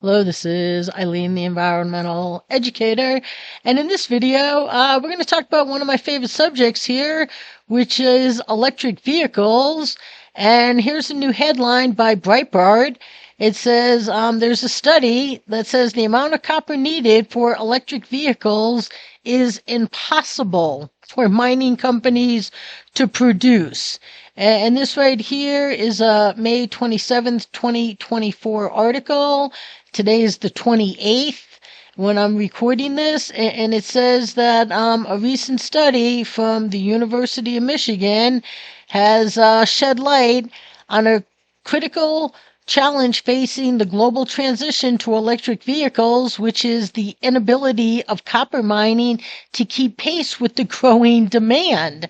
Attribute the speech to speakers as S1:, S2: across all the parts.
S1: Hello, this is Eileen, the environmental educator, and in this video, we're going to talk about one of my favorite subjects here, which is electric vehicles. And here's a new headline by Breitbart. It says there's a study that says the amount of copper needed for electric vehicles is impossible for mining companies to produce. And this right here is a May 27th, 2024 article. Today is the 28th when I'm recording this, and it says that a recent study from the University of Michigan has shed light on a critical challenge facing the global transition to electric vehicles, which is the inability of copper mining to keep pace with the growing demand.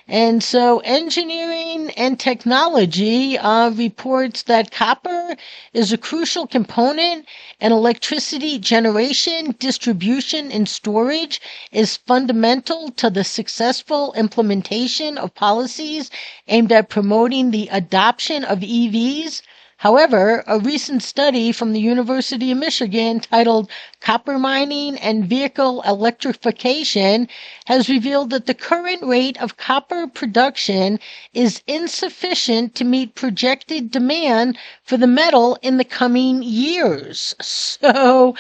S1: And so Engineering and Technology reports that copper is a crucial component and electricity generation, distribution, and storage is fundamental to the successful implementation of policies aimed at promoting the adoption of EVs. However, a recent study from the University of Michigan titled Copper Mining and Vehicle Electrification has revealed that the current rate of copper production is insufficient to meet projected demand for the metal in the coming years. So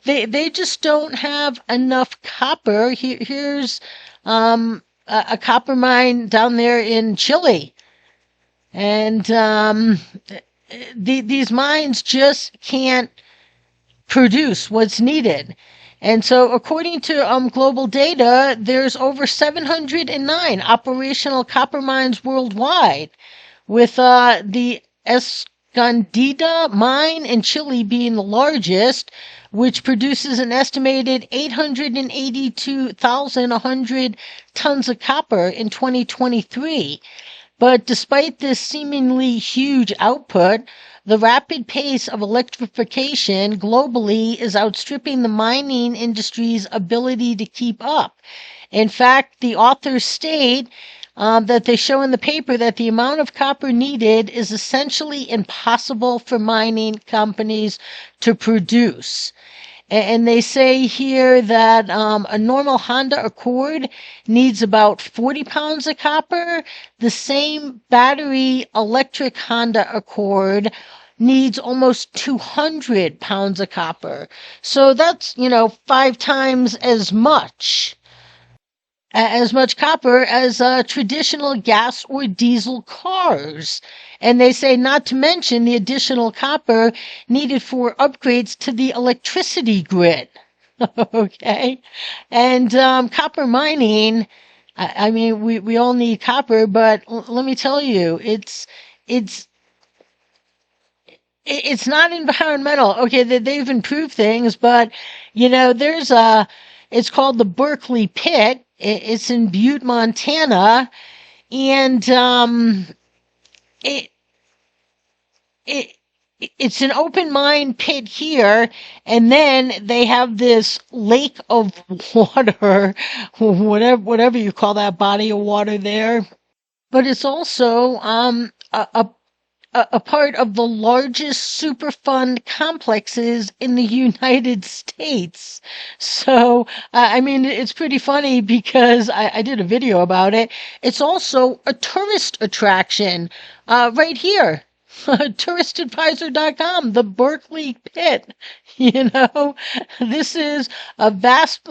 S1: they just don't have enough copper. Here's a copper mine down there in Chile. And these mines just can't produce what's needed. And so according to global data, there's over 709 operational copper mines worldwide, with the Escondida mine in Chile being the largest, which produces an estimated 882,100 tons of copper in 2023. But despite this seemingly huge output, the rapid pace of electrification globally is outstripping the mining industry's ability to keep up. In fact, the authors state that they show in the paper that the amount of copper needed is essentially impossible for mining companies to produce. And they say here that a normal Honda Accord needs about 40 pounds of copper. The same battery electric Honda Accord needs almost 200 pounds of copper. So that's, 5 times as much copper as traditional gas or diesel cars. And they say not to mention the additional copper needed for upgrades to the electricity grid. Okay. And copper mining, I mean, we all need copper, but let me tell you, it's not environmental. Okay, they've improved things, but it's called the Berkeley Pit. It's in Butte, Montana, and it's an open mine pit here, and then they have this lake of water, whatever you call that body of water there. But it's also a part of the largest Superfund complexes in the United States. So, I mean, it's pretty funny because I did a video about it. It's also a tourist attraction right here. Touristadvisor.com, the Berkeley Pit. This is a vast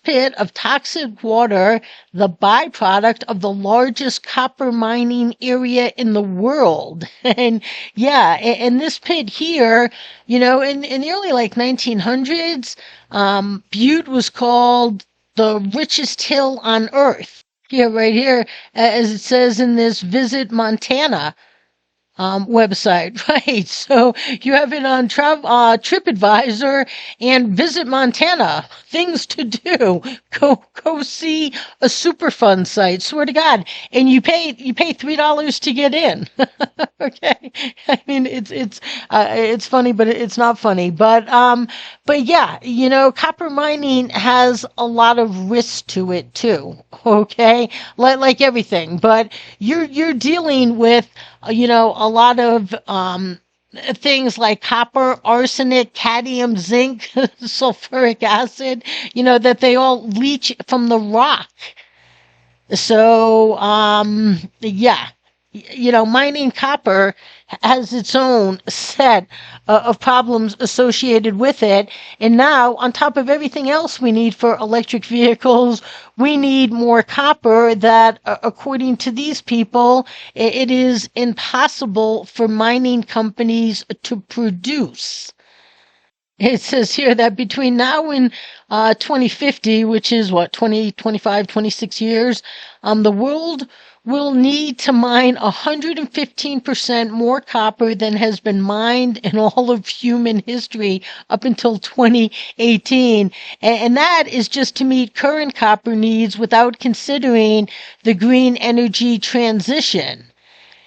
S1: pit of toxic water, the byproduct of the largest copper mining area in the world. And yeah, and this pit here, in the early 1900s, Butte was called the richest hill on earth. Here, right here, as it says in this Visit Montana website, right? So you have it on TripAdvisor and Visit Montana. Things to do. Go see a Superfund site. Swear to God, and you pay $3 to get in. Okay, I mean it's funny, but it's not funny. But yeah, copper mining has a lot of risk to it too. Okay, like everything, but you're dealing with a lot of things like copper, arsenic, cadmium, zinc, sulfuric acid, that they all leach from the rock. So, yeah, mining copper has its own set of problems associated with it. And now, on top of everything else we need for electric vehicles, we need more copper that, according to these people, it is impossible for mining companies to produce. It says here that between now and 2050, which is what, 20, 25, 26 years, the world will need to mine 115% more copper than has been mined in all of human history up until 2018. And that is just to meet current copper needs without considering the green energy transition.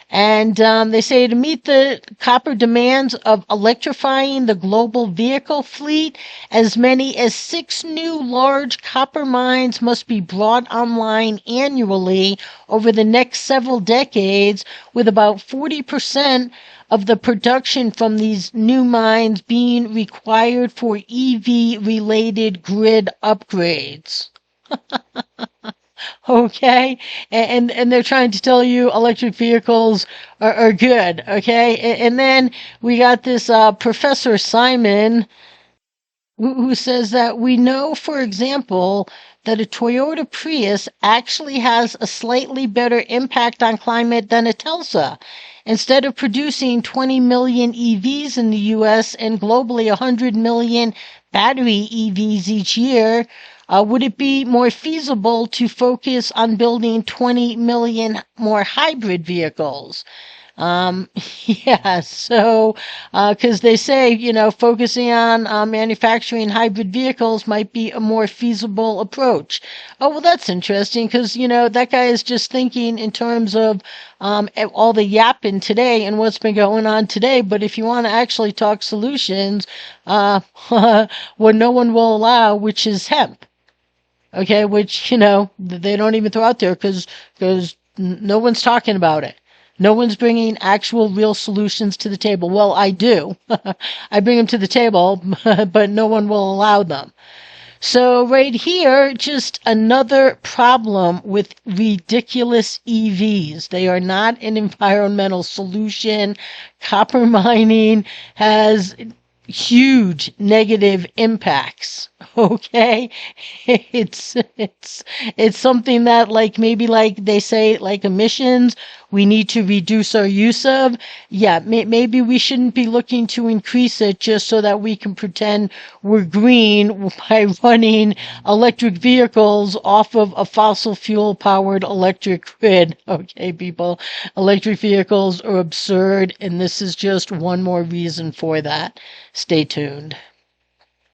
S1: And they say to meet the copper demands of electrifying the global vehicle fleet, as many as 6 new large copper mines must be brought online annually over the next several decades, with about 40% of the production from these new mines being required for EV-related grid upgrades. Okay, and they're trying to tell you electric vehicles are good. Okay, and then we got this Professor Simon who says that we know, for example, that a Toyota Prius actually has a slightly better impact on climate than a Tesla. Instead of producing 20 million EVs in the US and globally 100 million battery EVs each year, would it be more feasible to focus on building 20 million more hybrid vehicles? Um, yeah, so, because they say, focusing on manufacturing hybrid vehicles might be a more feasible approach. Oh, well, that's interesting because, that guy is just thinking in terms of all the yapping today and what's been going on today. But if you want to actually talk solutions, what no one will allow, which is hemp. Okay, which, they don't even throw out there because no one's talking about it. No one's bringing actual real solutions to the table. Well, I do. I bring them to the table, but no one will allow them. So right here, just another problem with ridiculous EVs. They are not an environmental solution. Copper mining has huge negative impacts. Okay, it's something that, like, maybe like they say, like emissions, we need to reduce our use of. Yeah, maybe we shouldn't be looking to increase it just so that we can pretend we're green by running electric vehicles off of a fossil fuel powered electric grid. Okay, people, electric vehicles are absurd, and this is just one more reason for that. Stay tuned.